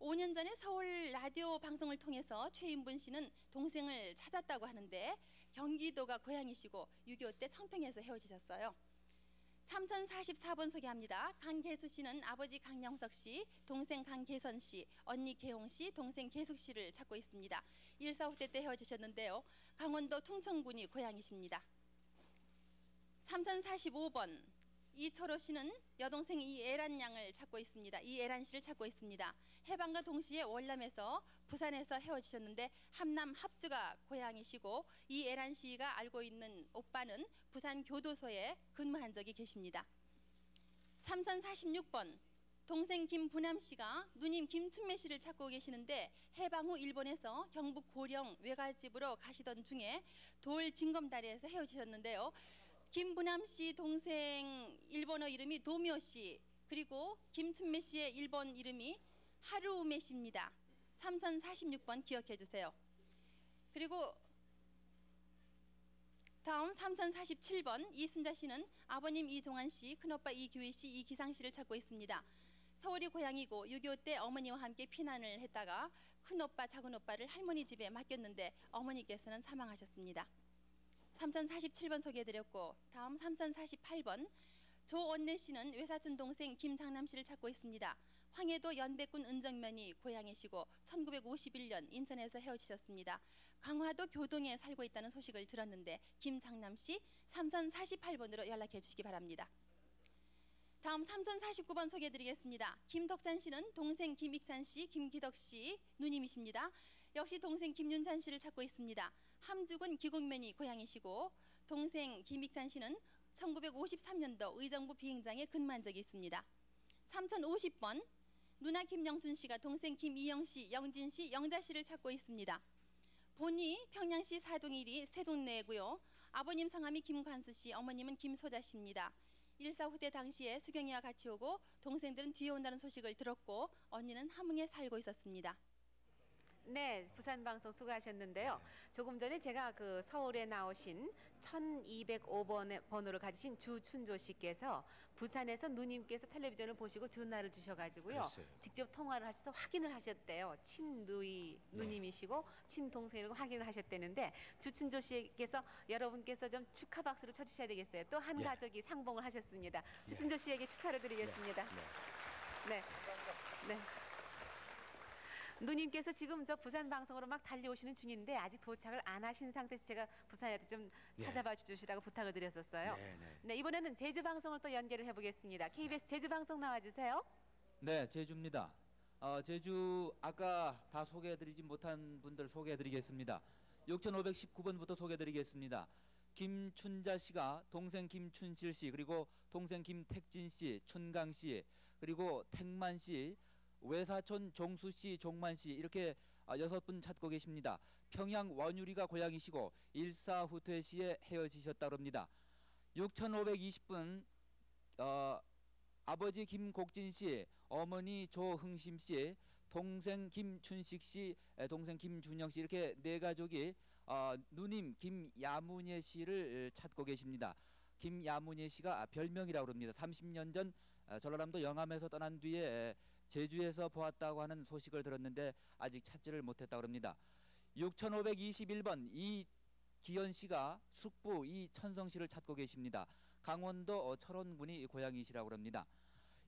5년 전에 서울 라디오 방송을 통해서 최윤분 씨는 동생을 찾았다고 하는데 경기도가 고향이시고 6.25 때 청평에서 헤어지셨어요. 3044번 소개합니다. 강계수 씨는 아버지 강영석 씨, 동생 강계선 씨, 언니 계홍 씨, 동생 계숙 씨를 찾고 있습니다. 일사 후대 때 헤어지셨는데요. 강원도 퉁천군이 고향이십니다. 3045번 이철호 씨는 여동생 이애란 양을 찾고 있습니다. 이애란 씨를 찾고 있습니다. 해방과 동시에 월남에서 부산에서 헤어지셨는데 함남 합주가 고향이시고 이애란 씨가 알고 있는 오빠는 부산 교도소에 근무한 적이 계십니다. 3046번 동생 김부남 씨가 누님 김춘매 씨를 찾고 계시는데 해방 후 일본에서 경북 고령 외갓집으로 가시던 중에 돌 징검다리에서 헤어지셨는데요. 김부남 씨 동생 일본어 이름이 도미오 씨, 그리고 김춘매 씨의 일본 이름이 하루메 씨입니다. 3046번 기억해 주세요. 그리고 다음 3047번 이순자 씨는 아버님 이종환 씨, 큰오빠 이규희 씨, 이기상 씨를 찾고 있습니다. 서울이 고향이고 6.25 때 어머니와 함께 피난을 했다가 큰오빠, 작은오빠를 할머니 집에 맡겼는데 어머니께서는 사망하셨습니다. 3047번 소개해드렸고, 다음 3048번 조원래 씨는 외사촌 동생 김장남 씨를 찾고 있습니다. 황해도 연백군 은정면이 고향이시고 1951년 인천에서 헤어지셨습니다. 강화도 교동에 살고 있다는 소식을 들었는데 김장남 씨 3048번으로 연락해 주시기 바랍니다. 다음 3049번 소개해드리겠습니다. 김덕찬 씨는 동생 김익찬 씨, 김기덕 씨 누님이십니다. 역시 동생 김윤찬 씨를 찾고 있습니다. 함주군 기곡면이 고향이시고 동생 김익찬 씨는 1953년도 의정부 비행장에 근무한 적이 있습니다. 3050번 누나 김영춘 씨가 동생 김이영 씨, 영진 씨, 영자 씨를 찾고 있습니다. 본이 평양시 사동일이 세동네고요. 아버님 성함이 김관수 씨, 어머님은 김소자 씨입니다. 1.4 후대 당시에 수경이와 같이 오고 동생들은 뒤에 온다는 소식을 들었고 언니는 함흥에 살고 있었습니다. 네, 부산 방송 수고하셨는데요. 조금 전에 제가 그 서울에 나오신 1205번으로 가지신 주춘조 씨께서 부산에서 누님께서 텔레비전을 보시고 전화를 주셔가지고요. 글쎄요. 직접 통화를 하셔서 확인을 하셨대요. 누님이시고 친동생이라고 확인을 하셨다는데 주춘조 씨께서 여러분께서 좀 축하 박수를 쳐주셔야 되겠어요. 또 한 예. 가족이 상봉을 하셨습니다. 주춘조 씨에게 축하를 드리겠습니다. 네. 네. 누님께서 지금 저 부산 방송으로 막 달려오시는 중인데 아직 도착을 안 하신 상태에서 제가 부산에도 좀 예. 찾아봐 주시라고 부탁을 드렸었어요. 네. 네, 이번에는 제주 방송을 또 연결을 해보겠습니다. KBS 제주 방송 나와주세요. 네, 제주입니다. 제주 아까 다 소개해드리지 못한 분들 소개해드리겠습니다. 6519번부터 소개해드리겠습니다. 김춘자 씨가 동생 김춘실 씨, 그리고 동생 김택진 씨, 춘강 씨, 그리고 택만 씨, 외사촌 종수 씨, 종만 씨 이렇게 6분 찾고 계십니다. 평양 원유리가 고향이시고 1.4 후퇴 시에 헤어지셨다고 합니다. 6520분 아버지 김곡진 씨, 어머니 조흥심 씨, 동생 김춘식 씨, 동생 김준영 씨 이렇게 네 가족이 누님 김야문예 씨를 찾고 계십니다. 김야문예 씨가 별명이라고 합니다. 30년 전 전라남도 영암에서 떠난 뒤에 제주에서 보았다고 하는 소식을 들었는데 아직 찾지를 못했다고 합니다. 6521번 이기현 씨가 숙부 이천성 씨를 찾고 계십니다. 강원도 철원군이 고향이시라고 합니다.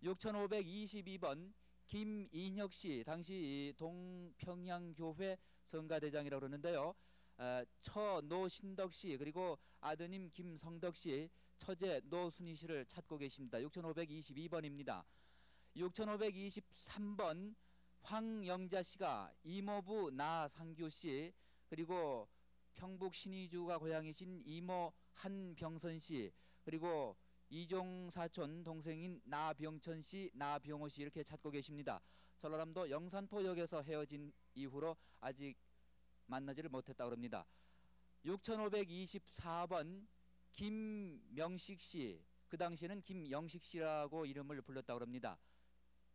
6522번 김인혁 씨, 당시 동평양교회 성가대장이라고 그러는데요. 처 노신덕 씨, 그리고 아드님 김성덕 씨, 처제 노순희 씨를 찾고 계십니다. 6522번입니다. 6523번 황영자 씨가 이모부 나상규 씨, 그리고 평북 신의주가 고향이신 이모 한병선 씨, 그리고 이종 사촌 동생인 나병천 씨, 나병호 씨 이렇게 찾고 계십니다. 전라남도 영산포역에서 헤어진 이후로 아직 만나지를 못했다고 합니다. 6524번 김명식 씨, 그 당시에는 김영식 씨라고 이름을 불렀다고 합니다.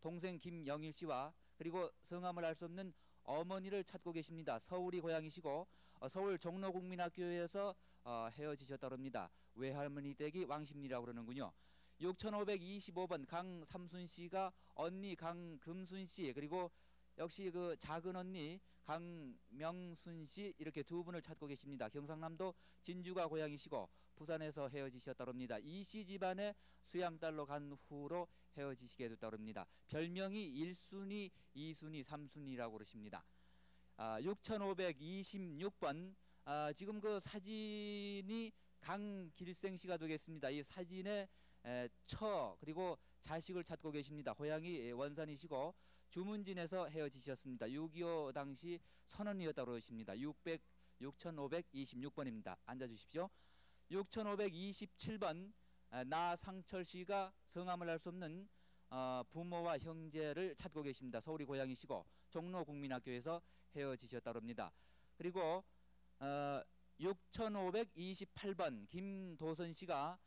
동생 김영일 씨와 그리고 성함을 알 수 없는 어머니를 찾고 계십니다. 서울이 고향이시고 서울 종로국민학교에서 헤어지셨다고 합니다. 외할머니 댁이 왕십리라고 그러는군요. 6525번 강삼순 씨가 언니 강금순 씨, 그리고 역시 그 작은 언니 강명순 씨 이렇게 두 분을 찾고 계십니다. 경상남도 진주가 고향이시고 부산에서 헤어지셨다고 합니다. 이 씨 집안의 수양딸로 간 후로 헤어지시게 됐다고 합니다. 별명이 1순위, 2순위, 3순위라고 그러십니다. 6526번 지금 그 사진이 강길생 씨가 되겠습니다. 이 사진에 처 그리고 자식을 찾고 계십니다. 고향이 원산이시고 주문진에서 헤어지셨습니다. 6.25 당시 선언이었다고 그러십니다. 6526번입니다. 앉아주십시오. 6527번 나상철 씨가 성함을 알 수 없는 부모와 형제를 찾고 계십니다. 서울이 고향이시고 종로국민학교에서 헤어지셨다고 합니다. 그리고 6528번 김도선 씨가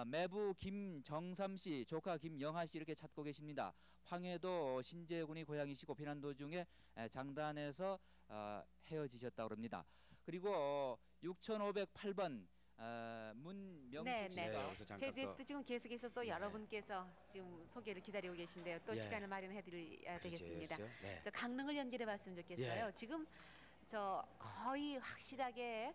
매부 김정삼 씨, 조카 김영하 씨 이렇게 찾고 계십니다. 황해도 신재군이 고향이시고 피난 도중에 장단에서 헤어지셨다고 합니다. 그리고 6508번 문명숙 네, 씨가 네. 제주에서도 지금 계속해서 또 네. 여러분께서 지금 소개를 기다리고 계신데요. 또 예. 시간을 마련해드려야 되겠습니다. 네. 저 강릉을 연결해봤으면 좋겠어요. 예. 지금 저 거의 확실하게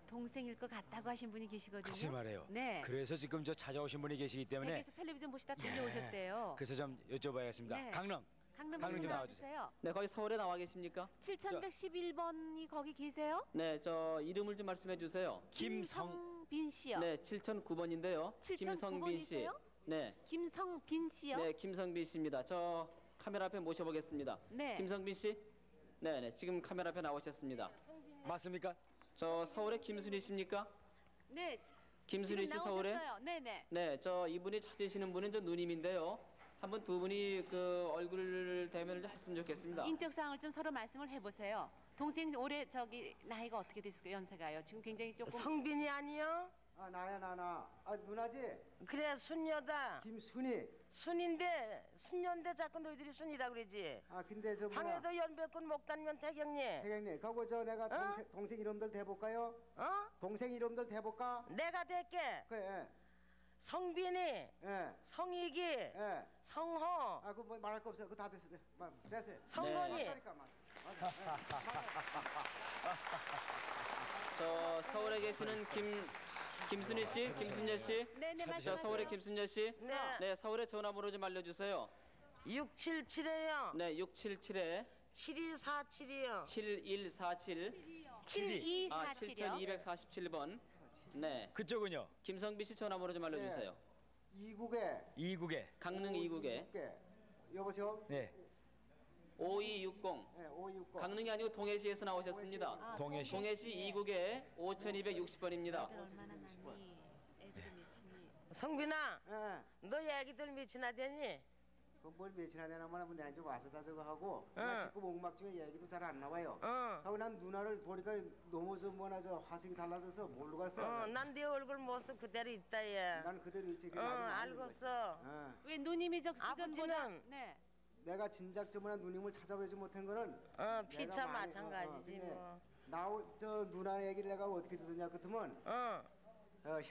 동생일 것 같다고 하신 분이 계시거든요. 글쎄 말이에요. 네. 그래서 지금 저 찾아오신 분이 계시기 때문에 댁에서 텔레비전 보시다 달려오셨대요. 그래서 좀 여쭤봐야겠습니다. 네. 강릉 강릉 강릉 좀 나와주세요. 네, 거기 서울에 나와 계십니까? 7111번이 거기 계세요? 네, 저 이름을 좀 말씀해 주세요. 김성빈 씨요. 네, 7009번인데요. 7009 김성빈 씨. 번이세요? 네, 김성빈 씨요? 네, 김성빈 씨입니다. 저 카메라 앞에 모셔보겠습니다. 네. 김성빈 씨? 네, 네, 지금 카메라 앞에 나오셨습니다. 맞습니까? 저 서울의 김순희 씨입니까? 네. 김순희 씨 지금 서울에? 나오셨어요. 네네. 네, 저 이분이 찾으시는 분은 저 누님인데요. 한번 두 분이 그 얼굴 대면을 했으면 좋겠습니다. 인적 사항을 좀 서로 말씀을 해보세요. 동생 올해 저기 나이가 어떻게 되실까요? 연세가요? 지금 굉장히 조금 성빈이 아니요? 아 나야 나나. 아 누나지? 그래 순녀다. 김순희. 순인데 순녀인데 자꾸 너희들이 순이라 그러지. 아 근데 저 뭐야? 황해도 연백군 목단면 태경님. 태경님, 그거 저 내가 동생 이름들 대볼까요? 어? 동생 이름들 대볼까? 내가 될게. 그래. 성빈이, 예. 성익이, 예. 성호, 아 그 뭐 말할 거 없어. 그거 다 됐어. 됐어요. 성건이. 맞다니까, 맞. 저 서울에 계시는 김순희 씨, 김순녀 씨. 네네 저 말씀하세요. 서울의 김순녀 씨. 네. 네, 서울의 전화번호 좀 알려주세요. 677에요. 네, 677에 7247이요. 7147. 7247이요. 7247번. 네. 그쪽은요? 김성빈 씨 전화번호 좀 알려주세요. 이국에. 이국에. 강릉 이국에. 여보세요? 네. 5260. 네, 5260. 강릉이 아니고 동해시에서 나오셨습니다. 아, 동해시. 동해시 이국에 5260번입니다. 애들 얼마나 낳니? 애들이 몇이니? 성빈아, 예. 너 애기들 몇이나 되니? 그뭘 며칠이나 되나만 하면 내한테 와서 다 저거 하고 나 직구 목막 중에 얘기도 잘 안 나와요. 하고 난 누나를 보니까 너무 저 뭐나 저 화색이 달라져서 모르고 갔어. 난 네 얼굴 모습 그대로 있다 얘. 난 그대로 있지. 알겠어. 왜 누님이 저 그전보다 아버지는 네. 내가 진작 저번에 누님을 찾아뵈지 못한 거는 피차 내가 많이- 마찬가지지 근데 뭐. 저 누나 얘기를 내가 어떻게 듣느냐 그러면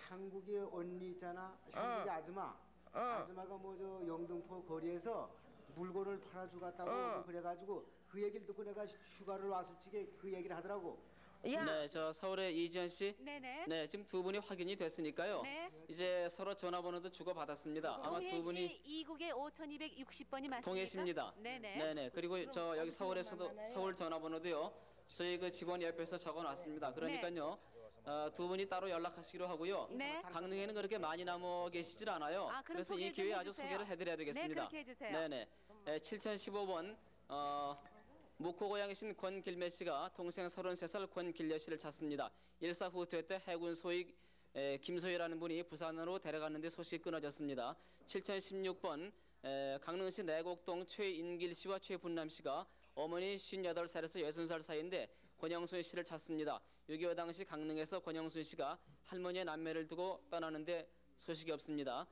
향국이 언니 있잖아. 향국이 아줌마. 아줌마가 뭐 저 영등포 거리에서 물건을 팔아주겠다고 그래가지고 그 얘기를 듣고 내가 휴가를 왔을 적에 그 얘기를 하더라고. 야, 네, 저 서울의 이지연 씨. 네네. 네, 지금 두 분이 확인이 됐으니까요. 네. 이제 서로 전화번호도 주고 받았습니다. 아마 두 분이 동해시 이국의 5260번이 맞습니까? 동해시입니다. 네네. 네네. 그리고 저 여기 서울에서도 서울 전화번호도요. 저희 그 직원 옆에서 적어놨습니다. 그러니까요. 두 분이 따로 연락하시기로 하고요. 네. 강릉에는 그렇게 많이 남아 계시질 않아요. 아, 그럼 그래서 이 소개를 좀 기회에 아주 해주세요. 소개를 해드려야 되겠습니다. 네, 그렇게 해주세요. 네네. 7015번 묵호 고향이신 권길매 씨가 동생 33살 권길려 씨를 찾습니다. 일사후퇴 때 해군 소익 김소희라는 분이 부산으로 데려갔는데 소식이 끊어졌습니다. 7016번 강릉시 내곡동 최인길 씨와 최분남 씨가 어머니 58살에서 60살 사이인데 권영순 씨를 찾습니다. 6.25 당시 강릉에서 권영순 씨가 할머니의 남매를 두고 떠나는데 소식이 없습니다.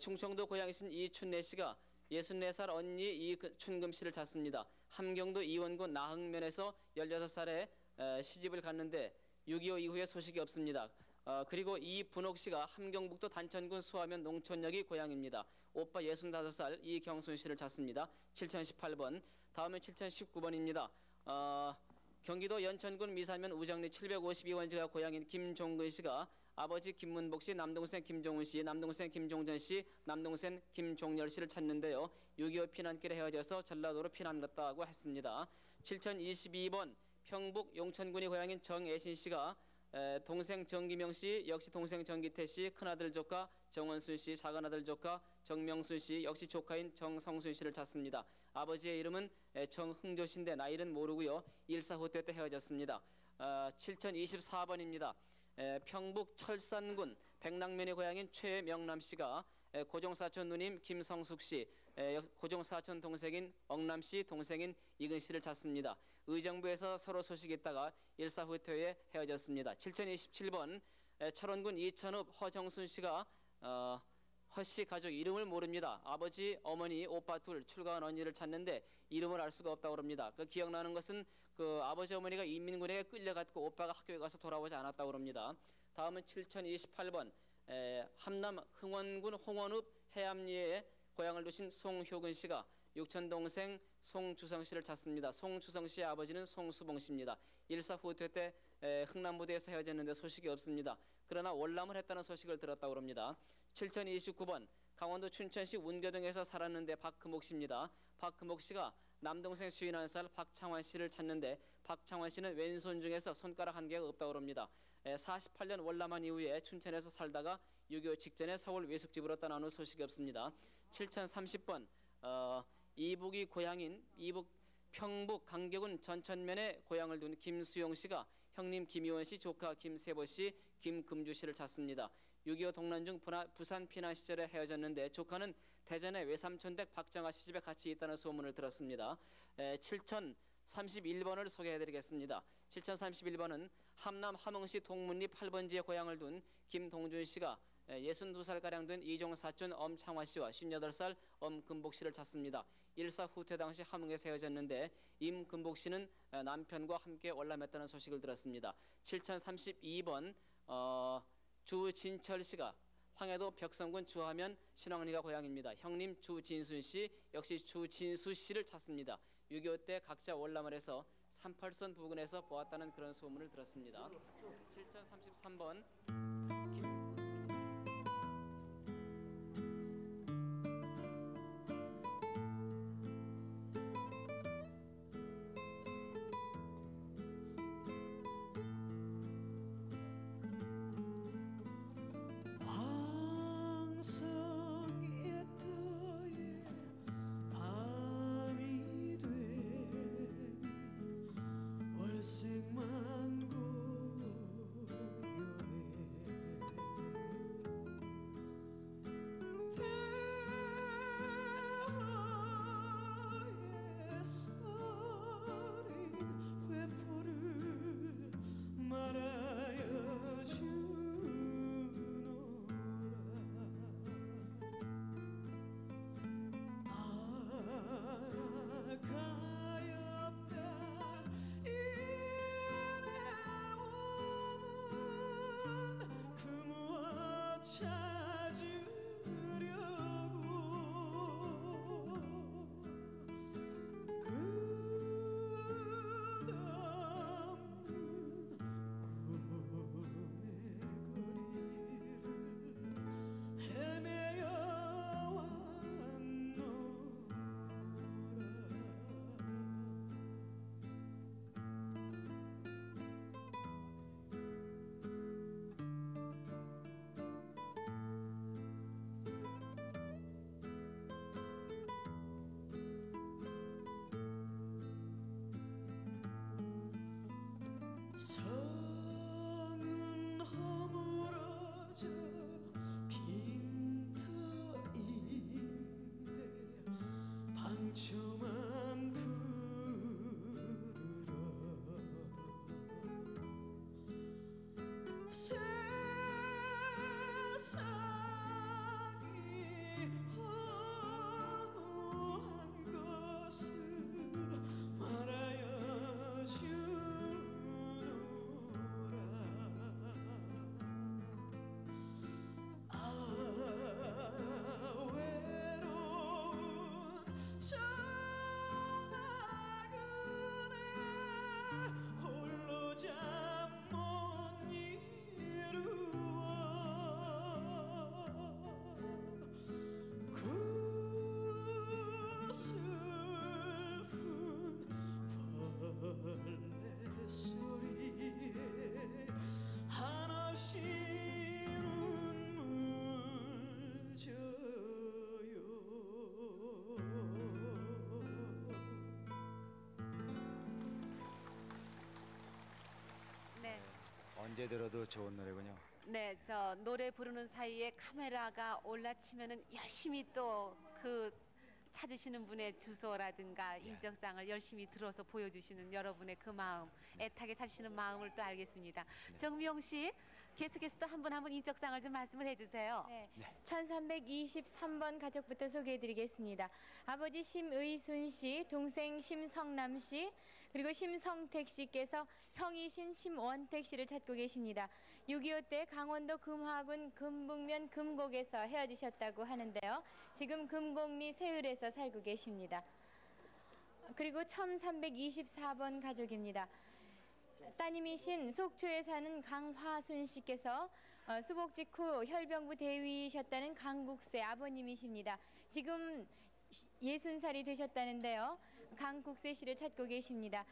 충청도 고향이신 이춘래 씨가 64살 언니 이춘금 씨를 찾습니다. 함경도 이원군 나흥면에서 16살에 시집을 갔는데 6.25 이후에 소식이 없습니다. 그리고 이분옥 씨가 함경북도 단천군 수화면 농촌역이 고향입니다. 오빠 65살 이경순 씨를 찾습니다. 7018번. 다음은 7019번입니다. 경기도 연천군 미산면 우정리 752원지가 고향인 김종근 씨가 아버지 김문복 씨, 남동생 김종훈 씨, 남동생 김종전 씨, 남동생 김종열 씨를 찾는데요. 6.25 피난길에 헤어져서 전라도로 피난 갔다고 했습니다. 7022번 평북 용천군이 고향인 정애신 씨가 동생 정기명 씨, 역시 동생 정기태 씨, 큰아들 조카 정원순 씨, 작은아들 조카 정명순 씨, 역시 조카인 정성순 씨를 찾습니다. 아버지의 이름은 정흥조 씨인데 나이는 모르고요. 일사후퇴 때 헤어졌습니다. 7024번입니다. 평북 철산군 백랑면의 고향인 최명남 씨가 고종사촌 누님 김성숙 씨, 고종사촌 동생인 억남 씨, 동생인 이근 씨를 찾습니다. 의정부에서 서로 소식이 있다가 일사후퇴에 헤어졌습니다. 7027번 철원군 이천읍 허정순 씨가 허씨 가족 이름을 모릅니다. 아버지, 어머니, 오빠 둘 출가한 언니를 찾는데 이름을 알 수가 없다고 합니다. 그 기억나는 것은 그 아버지 어머니가 인민군에게 끌려갔고 오빠가 학교에 가서 돌아오지 않았다고 합니다. 다음은 7028번 함남 흥원군 홍원읍 해암리에 고향을 두신 송효근 씨가 육촌 동생 송주성 씨를 찾습니다. 송주성 씨의 아버지는 송수봉 씨입니다. 일사후퇴 때 흥남부대에서 헤어졌는데 소식이 없습니다. 그러나 월남을 했다는 소식을 들었다고 합니다. 7029번 강원도 춘천시 운교동에서 살았는데 박금옥 씨입니다. 박금옥 씨가 남동생 51살 박창환 씨를 찾는데 박창환 씨는 왼손 중에서 손가락 한 개가 없다고 합니다. 48년 월남한 이후에 춘천에서 살다가 6.25 직전에 서울 외숙집으로 떠난 후 소식이 없습니다. 7030번 이북이 고향인 이북 평북 강격군 전천면에 고향을 둔 김수용 씨가 형님 김희원 씨, 조카 김세보 씨, 김금주 씨를 찾습니다. 6.25 동란 중 부산 피난 시절에 헤어졌는데 조카는 대전의 외삼촌 댁 박정아 씨 집에 같이 있다는 소문을 들었습니다. 7031번을 소개해드리겠습니다. 7031번은 함남 함흥시 동문리 8번지에 고향을 둔 김동준 씨가 62살가량 된 이종 사촌 엄창화 씨와 58살 엄금복 씨를 찾습니다. 일사후퇴 당시 함흥에서 헤어졌는데 임금복 씨는 남편과 함께 월남했다는 소식을 들었습니다. 7032번 주진철 씨가 황해도 벽성군 주하면 신왕리가 고향입니다. 형님 주진순 씨 역시 주진수 씨를 찾습니다. 6.25 때 각자 월남을 해서 38선 부근에서 보았다는 그런 소문을 들었습니다. 7033번 성은 허물어져 빈터인데 방초만 부르러 세상이 허무한 것을 말하여 외로운 전화그네 홀로 잠 못 이루어 그 슬픈 벌레 소리에 한없이 눈물 져요. 네. 언제 들어도 좋은 노래군요. 네, 저 노래 부르는 사이에 카메라가 올라치면은 열심히 또 그 찾으시는 분의 주소라든가 인적사항을 열심히 들어서 보여주시는 여러분의 그 마음, 애타게 찾으시는 마음을 또 알겠습니다. 정미영 씨, 계속해서 또 한 분 인적사항을 좀 말씀을 해주세요. 네. 1323번 가족부터 소개해드리겠습니다. 아버지 심의순 씨, 동생 심성남 씨, 그리고 심성택 씨께서 형이신 심원택 씨를 찾고 계십니다. 6.25 때 강원도 금화군 금북면 금곡에서 헤어지셨다고 하는데요. 지금 금곡리 세을에서 살고 계십니다. 그리고 1324번 가족입니다. 따님이신 속초에 사는 강화순 씨께서 수복 직후 혈병부 대위이셨다는 강국세 아버님이십니다. 지금 60살이 되셨다는데요. 강국세 씨를 찾고 계십니다.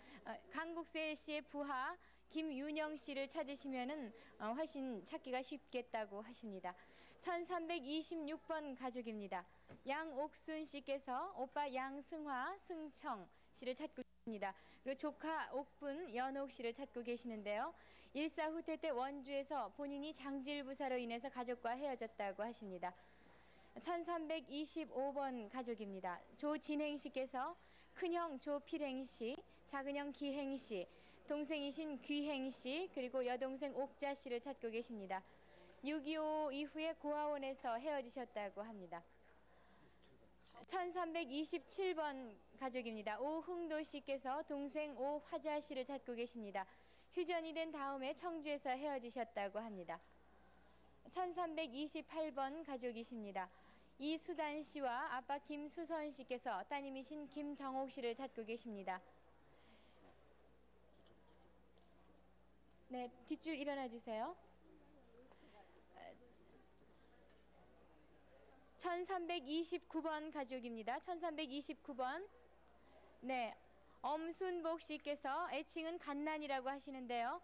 강국세 씨의 부하 김윤영 씨를 찾으시면은 훨씬 찾기가 쉽겠다고 하십니다. 1326번 가족입니다. 양옥순 씨께서 오빠 양승화, 승청 씨를 찾고 계십니다. 그리고 조카 옥분, 연옥 씨를 찾고 계시는데요. 일사 후퇴 때 원주에서 본인이 장질부사로 인해서 가족과 헤어졌다고 하십니다. 1325번 가족입니다. 조진행 씨께서 큰형 조필행 씨, 작은형 기행 씨, 동생이신 귀행 씨, 그리고 여동생 옥자 씨를 찾고 계십니다. 6.25 이후에 고아원에서 헤어지셨다고 합니다. 1327번 가족입니다. 오흥도 씨께서 동생 오화자 씨를 찾고 계십니다. 휴전이 된 다음에 청주에서 헤어지셨다고 합니다. 1328번 가족이십니다. 이수단 씨와 아빠 김수선 씨께서 따님이신 김정옥 씨를 찾고 계십니다. 네, 뒷줄 일어나 주세요. 1329번 가족입니다. 1329번. 네, 엄순복 씨께서 애칭은 갓난이라고 하시는데요.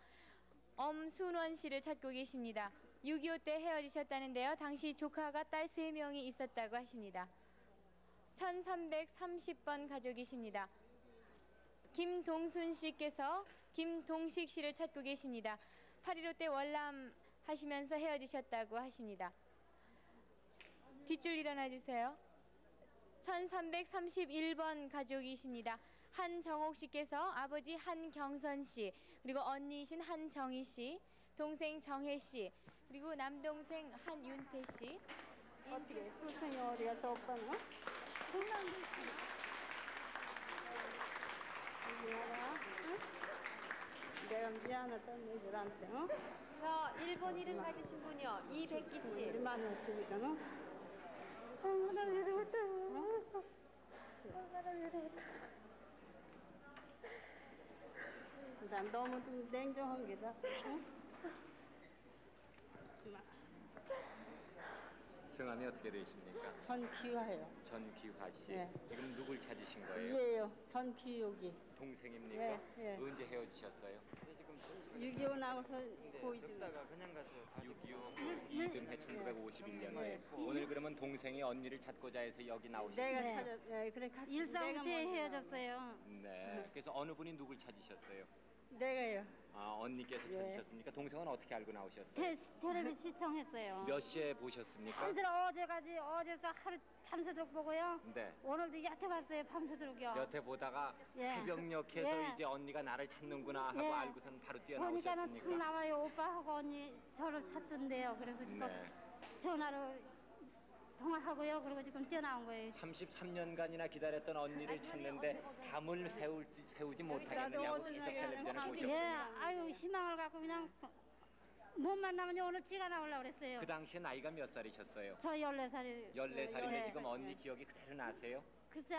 엄순원 씨를 찾고 계십니다. 6.25 때 헤어지셨다는데요. 당시 조카가 딸 3명이 있었다고 하십니다. 1330번 가족이십니다. 김동순 씨께서 김동식 씨를 찾고 계십니다. 8.15 때 월남 하시면서 헤어지셨다고 하십니다. 뒷줄 일어나 주세요. 1331번 가족이십니다. 한정옥 씨께서 아버지 한경선 씨, 그리고 언니이신 한정희 씨, 동생 정혜 씨, 그리고 남동생 한윤태 씨. 어떻게 수선이 어디 갔어 오빠는? 미안해. 응? 내가 미안하다 너희들한테. 어? 저 1번 이름 가지신 분이요. 이백기 씨. 우리 만났으니까는. 나 외로웠다. 나 외로웠다. 난 너무 좀 냉정한 게다. 응? 성함이 어떻게 되십니까? 전기화요. 전기화 씨. 네. 지금 누굴 찾으신 거예요? 예요. 전기옥이. 동생입니까? 예, 예. 언제 헤어지셨어요? 6.25 나고서 고이 다가 그냥 가서 6.25 이듬해 1951년에 오늘 그러면 동생이 언니를 찾고자 해서 여기 나오셨어요? 내가 찾아, 네, 그래 같이 일사후 때 헤어졌어요. 네. 그래서 어느 분이 누굴 찾으셨어요? 내가요. 아, 언니께서 예. 찾으셨습니까? 동생은 어떻게 알고 나오셨어요? 텔레비 시청했어요. 몇 시에 보셨습니까? 밤새러 어제까지 어제서 하루 밤새도록 보고요. 네. 오늘도 여태 봤어요. 밤새도록요. 여태 보다가 예. 새벽녘에서 예. 이제 언니가 나를 찾는구나 하고 예. 알고선 바로 보니까는 뛰어나오셨습니까? 툭 나와요. 오빠하고 언니 저를 찾던데요. 그래서 지금 네. 전화로 통화하고요. 그리고 지금 뛰어나온 거예요. 33년간이나 기다렸던 언니를 찾는데 밤을 세우지 못하겠느냐고 계속 텔레비전을 예, 보셨군요. 아유 희망을 갖고 그냥 못 만나면 오늘 찌가 나오려고 그랬어요. 그 당시에 나이가 몇 살이셨어요? 저 14살이. 14살인데 지금 언니 기억이 그대로 나세요? 글쎄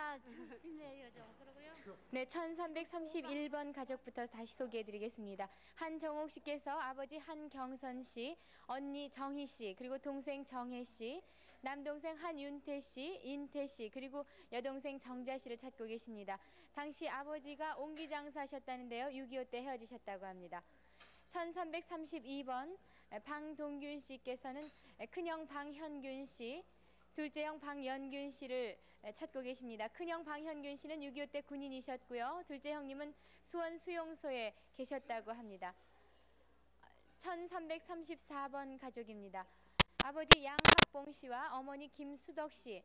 심해요 좀. 그러고요. 네, 1331번 가족부터 다시 소개해드리겠습니다. 한정옥 씨께서 아버지 한경선 씨, 언니 정희 씨, 그리고 동생 정혜 씨, 남동생 한윤태 씨, 인태 씨, 그리고 여동생 정자 씨를 찾고 계십니다. 당시 아버지가 옹기장사하셨다는데요. 6.25 때 헤어지셨다고 합니다. 1332번 방동균 씨께서는 큰형 방현균 씨, 둘째형 방연균 씨를 찾고 계십니다. 큰형 방현균 씨는 6.25 때 군인이셨고요. 둘째 형님은 수원 수용소에 계셨다고 합니다. 1334번 가족입니다. 아버지 양학봉 씨와 어머니 김수덕 씨,